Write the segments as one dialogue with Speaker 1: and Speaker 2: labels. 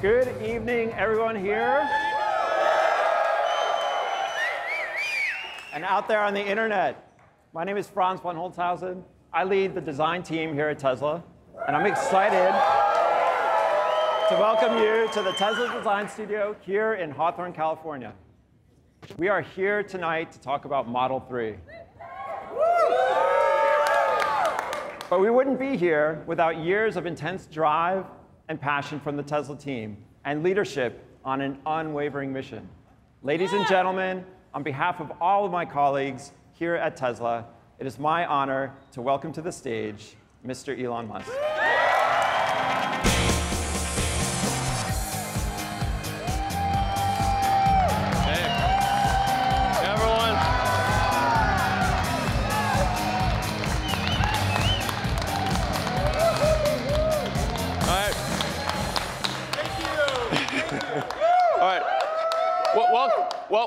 Speaker 1: Good evening, everyone here. And out there on the internet. My name is Franz von Holzhausen. I lead the design team here at Tesla. And I'm excited to welcome you to the Tesla Design Studio here in Hawthorne, California. We are here tonight to talk about Model 3. But we wouldn't be here without years of intense drive and passion from the Tesla team and leadership on an unwavering mission. Ladies and gentlemen, on behalf of all of my colleagues here at Tesla, it is my honor to welcome to the stage Mr. Elon Musk.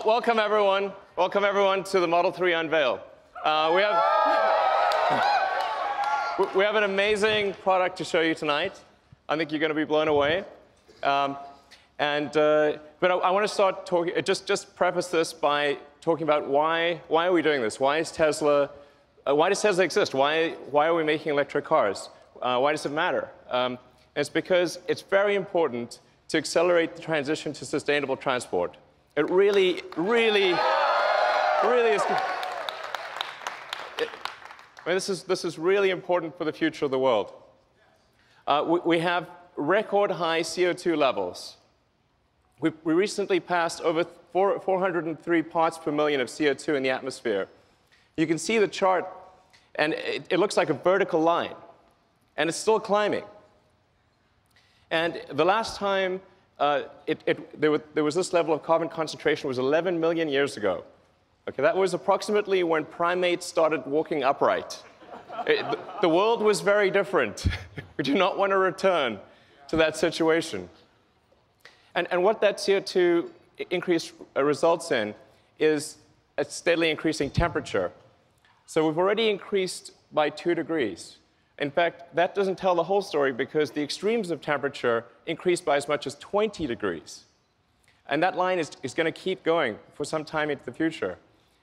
Speaker 2: Welcome everyone. Welcome everyone to the Model 3 unveil. We have an amazing product to show you tonight. I think you're going to be blown away. But I want to start talking. Just preface this by talking about why are we doing this? Why is Tesla? Why does Tesla exist? Why are we making electric cars? Why does it matter? It's because it's very important to accelerate the transition to sustainable transport. It really is. This is really important for the future of the world. We have record high CO2 levels. We recently passed over 403 parts per million of CO2 in the atmosphere. You can see the chart, and it looks like a vertical line, and it's still climbing. And the last time there was this level of carbon concentration was 11 million years ago. Okay, that was approximately when primates started walking upright. The world was very different. We do not want to return to that situation. And what that CO2 increase results in is a steadily increasing temperature. So we've already increased by 2 degrees. In fact, that doesn't tell the whole story because the extremes of temperature increase by as much as 20 degrees. And that line is going to keep going for some time into the future.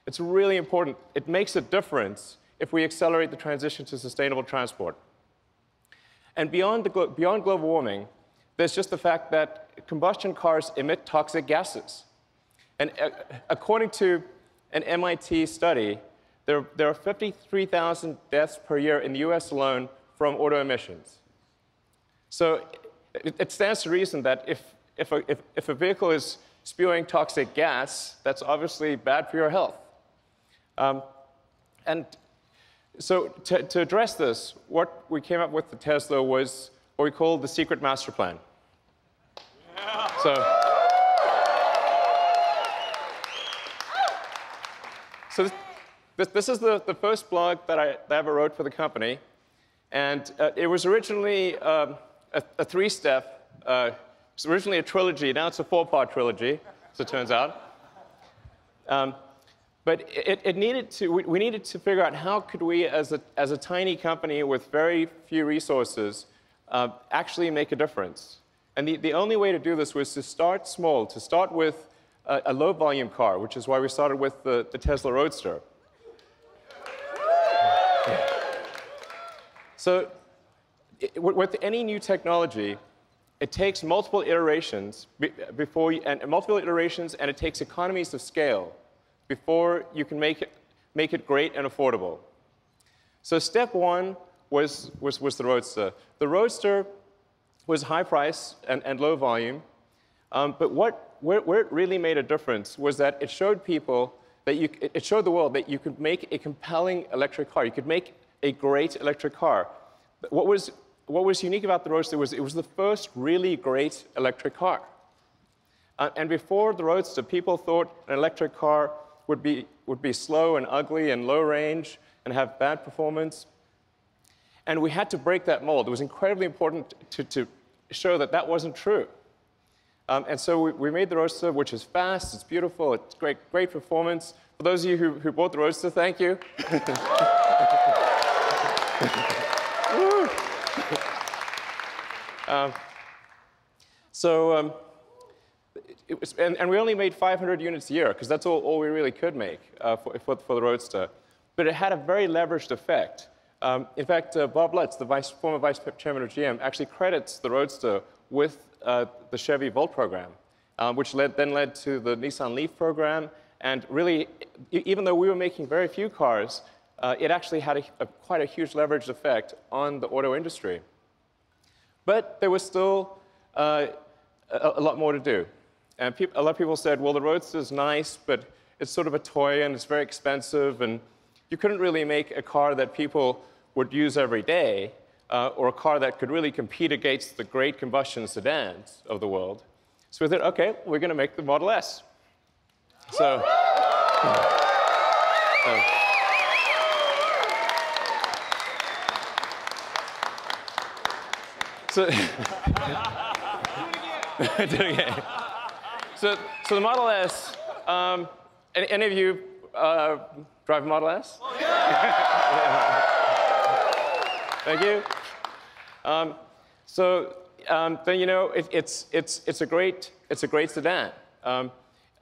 Speaker 2: It's really important. It makes a difference if we accelerate the transition to sustainable transport. And beyond global warming, there's just the fact that combustion cars emit toxic gases. And according to an MIT study, there are 53,000 deaths per year in the US alone from auto emissions. So it stands to reason that if a vehicle is spewing toxic gas, that's obviously bad for your health. And so to address this, what we came up with at Tesla was what we call the secret master plan. Yeah. So this is the first blog that I ever wrote for the company. And it was originally a 3-step. It was originally a trilogy. Now it's a 4-part trilogy, as it turns out. But we needed to figure out how could we, as a tiny company with very few resources, actually make a difference. And the only way to do this was to start small, to start with a low-volume car, which is why we started with the Tesla Roadster. So with any new technology, it takes multiple iterations and it takes economies of scale before you can make it great and affordable. So step 1 was the Roadster. The Roadster was high price and low volume, but where it really made a difference was that it showed people that it showed the world that you could make a compelling electric car. You could make a great electric car. What was unique about the Roadster was it was the first really great electric car. And before the Roadster, people thought an electric car would be slow and ugly and low range and have bad performance. And we had to break that mold. It was incredibly important to show that that wasn't true. And so we made the Roadster, which is fast, it's beautiful, it's great performance. For those of you who bought the Roadster, thank you. So and we only made 500 units a year, because that's all we really could make for the Roadster. But it had a very leveraged effect. In fact, Bob Lutz, the former vice chairman of GM, actually credits the Roadster with the Chevy Volt program, which then led to the Nissan Leaf program. And really, even though we were making very few cars, it actually had quite a huge leveraged effect on the auto industry. But there was still a lot more to do. And a lot of people said, well, the Roadster is nice, but it's sort of a toy, and it's very expensive, and you couldn't really make a car that people would use every day, or a car that could really compete against the great combustion sedans of the world. So we thought, OK, we're going to make the Model S. So, do it again. So the Model S, any of you drive a Model S? Oh, yeah. Thank you. Then you know it's a great sedan.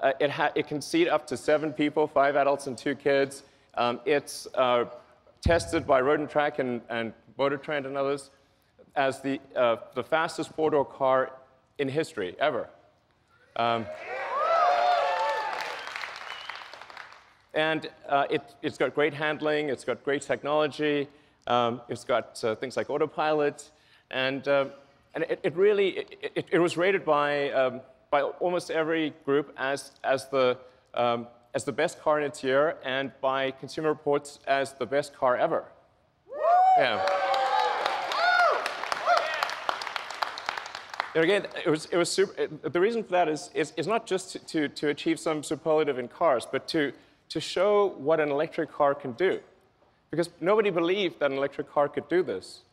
Speaker 2: It can seat up to 7 people, 5 adults and 2 kids. It's tested by Road and Track and Motor Trend and others as the fastest 4-door car in history ever. And it's got great handling, it's got great technology, it's got things like autopilot, and it was rated by almost every group as the best car in its year, and by Consumer Reports as the best car ever. Yeah. And again, it was super. The reason for that is not just to achieve some superlative in cars, but to show what an electric car can do. Because nobody believed that an electric car could do this.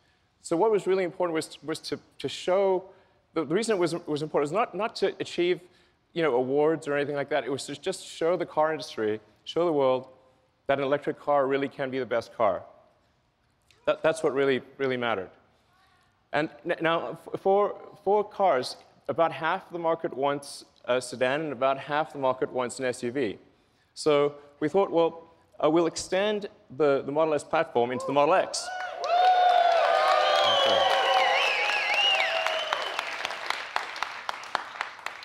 Speaker 2: So what was really important was to show. The reason it was important was not to achieve awards or anything like that. It was to just show the car industry, show the world that an electric car really can be the best car. That's what really mattered. And now, for cars, about half the market wants a sedan, and about half the market wants an SUV. So we thought, well, we'll extend the Model S platform into the Model X.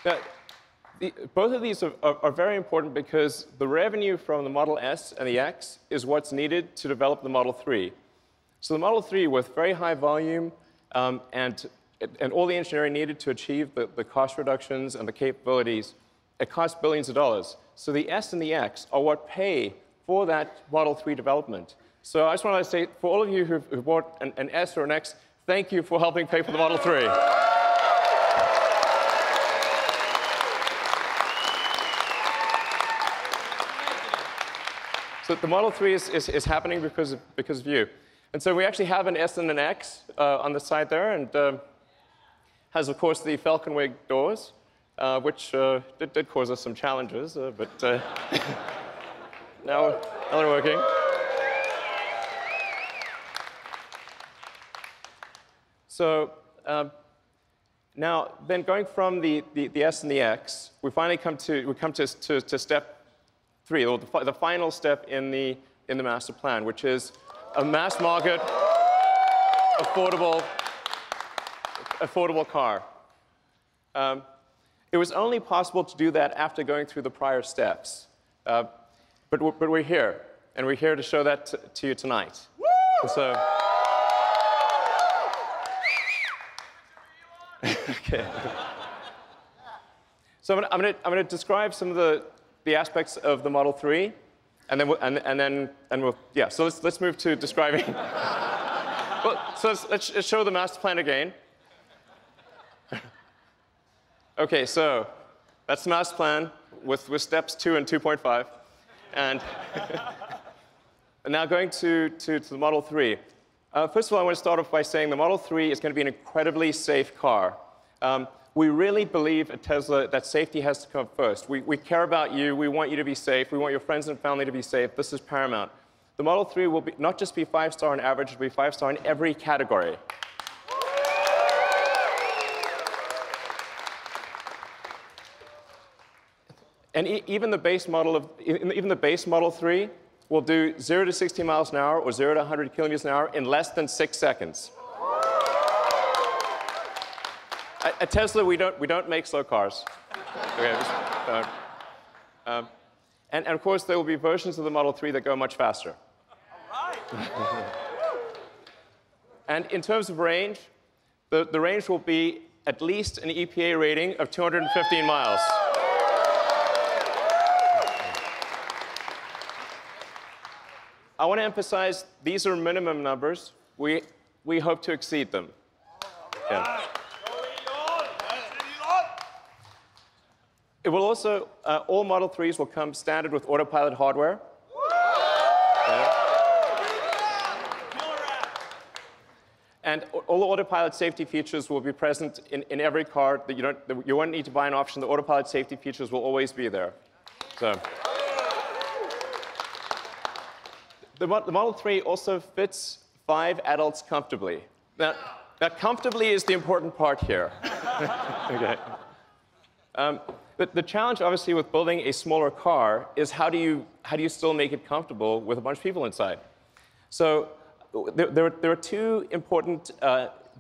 Speaker 2: Now, both of these are very important because the revenue from the Model S and the X is what's needed to develop the Model 3. So the Model 3, with very high volume and all the engineering needed to achieve the cost reductions and the capabilities, it costs billions of dollars. So the S and the X are what pay for that Model 3 development. So I just want to say, for all of you who bought an S or an X, thank you for helping pay for the Model 3. So the Model 3 is happening because of you. And so we actually have an S and an X on the side there, and has, of course, the Falcon Wing doors, which did cause us some challenges, but now they're working. So now, then going from the S and the X, we finally come to step 3, or the final step in the master plan, which is a mass market, affordable car. It was only possible to do that after going through the prior steps. But we're here, and we're here to show that to you tonight. So, okay. So I'm going to describe some of the aspects of the Model 3, and then we'll yeah. So let's move to describing. Well, so let's show the master plan again. Okay, so that's the master plan with steps 2 and 2.5, and now going to the Model 3. First of all, I want to start off by saying the Model 3 is going to be an incredibly safe car. We really believe at Tesla that safety has to come first. We care about you. We want you to be safe. We want your friends and family to be safe. This is paramount. The Model 3 will not just be 5-star on average, it will be 5-star in every category. And even the base Model 3 will do 0 to 60 miles an hour or 0 to 100 kilometers an hour in less than 6 seconds. At Tesla, we don't make slow cars. Okay, and of course, there will be versions of the Model 3 that go much faster. All right. And in terms of range, the range will be at least an EPA rating of 215 miles. I want to emphasize these are minimum numbers. We hope to exceed them. Yeah. It will also, all Model 3s will come standard with autopilot hardware. Okay. And all the autopilot safety features will be present in every car. That you won't need to buy an option. The autopilot safety features will always be there. So. The Model 3 also fits 5 adults comfortably. Now comfortably is the important part here. Okay. The challenge, obviously, with building a smaller car is how do you still make it comfortable with a bunch of people inside? So there are 2 important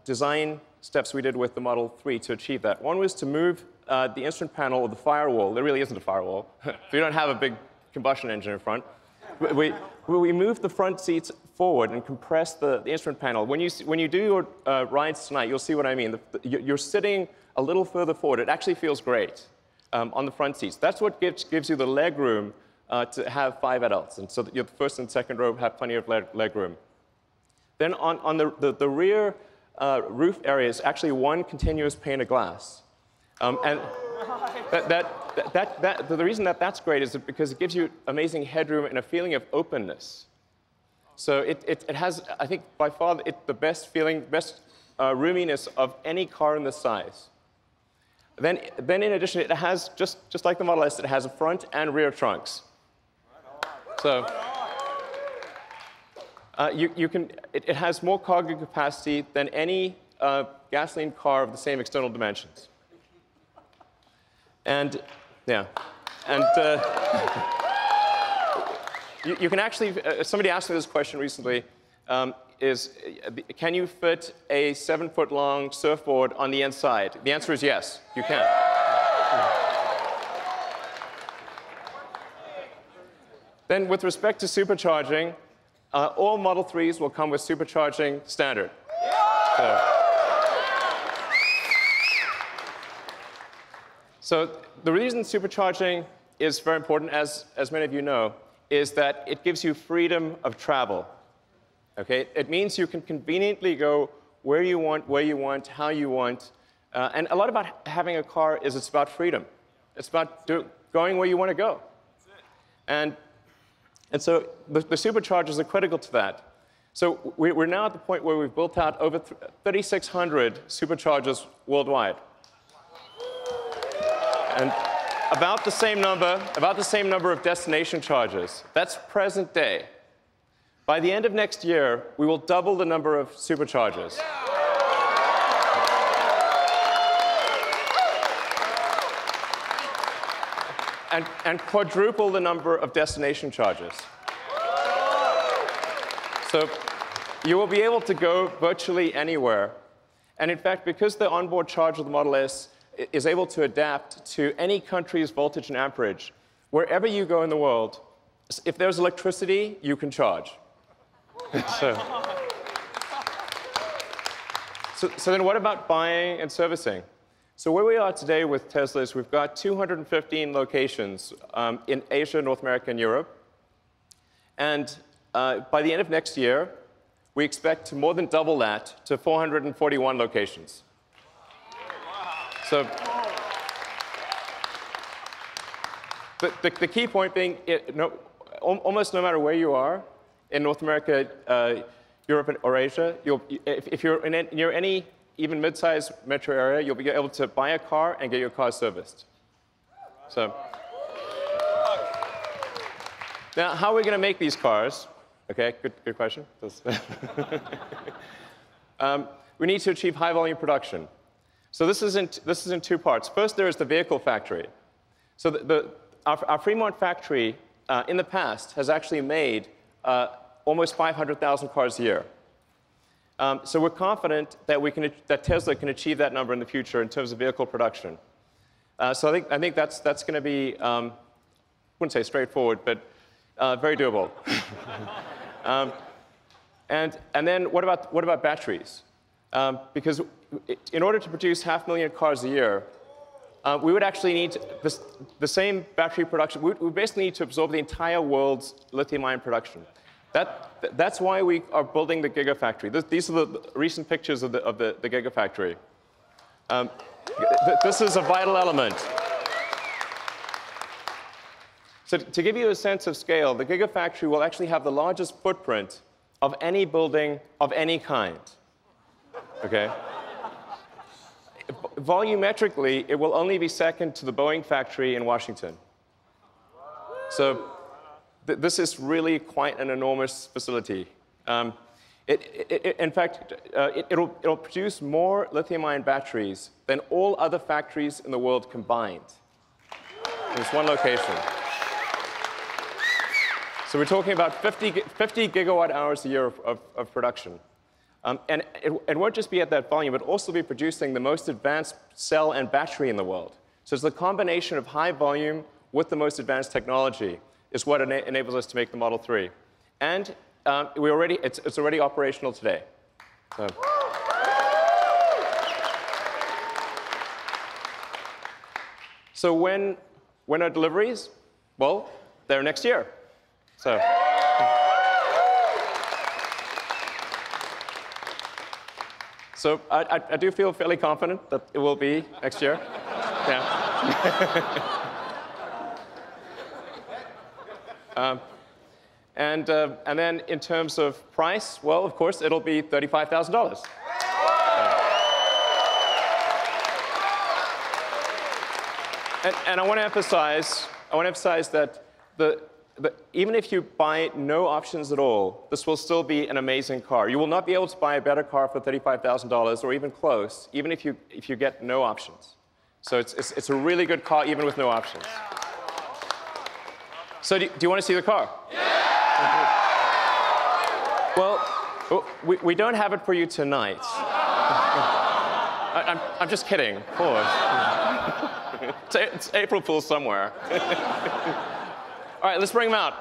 Speaker 2: design steps we did with the Model 3 to achieve that. One was to move the instrument panel, or the firewall. There really isn't a firewall. So you don't have a big combustion engine in front. We moved the front seats forward and compressed the instrument panel. When you do your rides tonight, you'll see what I mean. You're sitting a little further forward. It actually feels great on the front seats. That's what gives you the leg room to have 5 adults. And so that your first and second row have plenty of leg room. Then on the rear roof area is actually one continuous pane of glass. And the reason that that's great is because it gives you amazing headroom and a feeling of openness. So it has, I think, by far the best roominess of any car in this size. Then in addition, it has, just like the Model S, it has a front and rear trunks. So it has more cargo capacity than any gasoline car of the same external dimensions. And yeah, and you can actually, somebody asked me this question recently, can you fit a 7-foot-long surfboard on the inside? The answer is yes, you can. Then with respect to supercharging, all Model 3s will come with supercharging standard. So the reason supercharging is very important, as many of you know, is that it gives you freedom of travel. Okay? It means you can conveniently go where you want, how you want. And a lot about having a car is it's about freedom. It's about going where you want to go. And so the superchargers are critical to that. So we're now at the point where we've built out over 3,600 superchargers worldwide. And about the same number of destination chargers. That's present day. By the end of next year, we will double the number of superchargers. And quadruple the number of destination chargers. So you will be able to go virtually anywhere. And in fact, because the onboard charger of the Model S is able to adapt to any country's voltage and amperage, wherever you go in the world, if there's electricity, you can charge. So then what about buying and servicing? So where we are today with Tesla is we've got 215 locations in Asia, North America, and Europe. And by the end of next year, we expect to more than double that to 441 locations. So the key point being, almost no matter where you are, in North America, Europe, or Asia, if you're near any even mid-sized metro area, you'll be able to buy a car and get your car serviced. So now, how are we going to make these cars? Okay, good question. We need to achieve high-volume production. So this is in 2 parts. First, there is the vehicle factory. So our Fremont factory in the past has actually made almost 500,000 cars a year. So we're confident that Tesla can achieve that number in the future in terms of vehicle production. So I think that's going to be, I wouldn't say straightforward, but very doable. And then what about batteries? Because in order to produce 500,000 cars a year, we would actually need the same battery production. We basically need to absorb the entire world's lithium-ion production. That's why we are building the Gigafactory. These are the recent pictures of the Gigafactory. This is a vital element. So to give you a sense of scale, the Gigafactory will actually have the largest footprint of any building of any kind. Okay? Volumetrically, it will only be second to the Boeing factory in Washington. So this is really quite an enormous facility. In fact, it'll produce more lithium-ion batteries than all other factories in the world combined. In this one location. So we're talking about 50 gigawatt hours a year of production. And it won't just be at that volume, but also be producing the most advanced cell and battery in the world. So it's the combination of high volume with the most advanced technology is what enables us to make the Model 3. And it's already operational today. So when are deliveries? Well, they're next year. So I do feel fairly confident that it will be next year. Yeah. And then in terms of price, well, of course, it'll be $35,000. And I want to emphasize that even if you buy no options at all, this will still be an amazing car. You will not be able to buy a better car for $35,000 or even close, even if you get no options. So it's a really good car, even with no options. So do you want to see the car? Yeah! Well, we don't have it for you tonight. I'm just kidding, of course. It's April Fool's somewhere. All right, let's bring them out.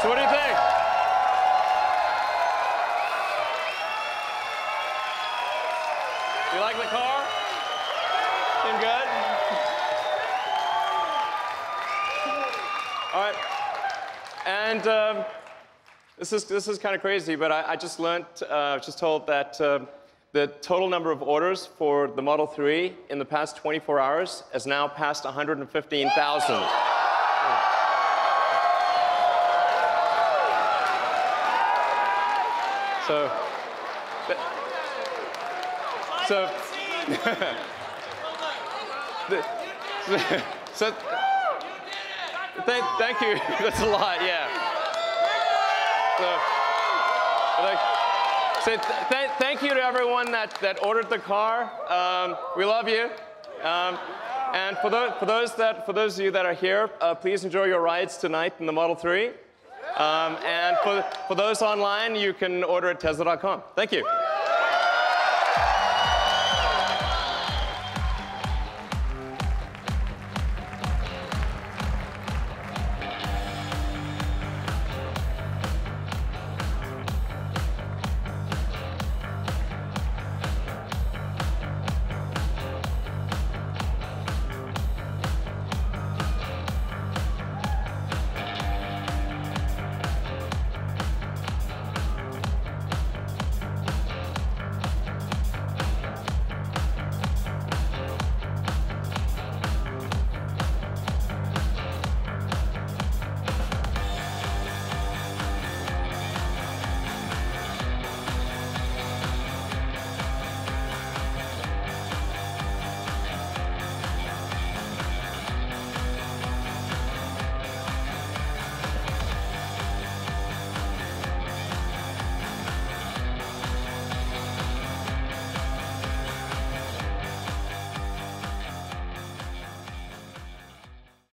Speaker 2: So what do you think? You like the car? Seem good? All right. And this is kind of crazy, but I just learned, just told that the total number of orders for the Model 3 in the past 24 hours has now passed 115,000. Thank you. That's a lot, yeah. Thank you to everyone that ordered the car. We love you. And for those of you that are here, please enjoy your rides tonight in the Model 3. And for those online, you can order at Tesla.com. Thank you.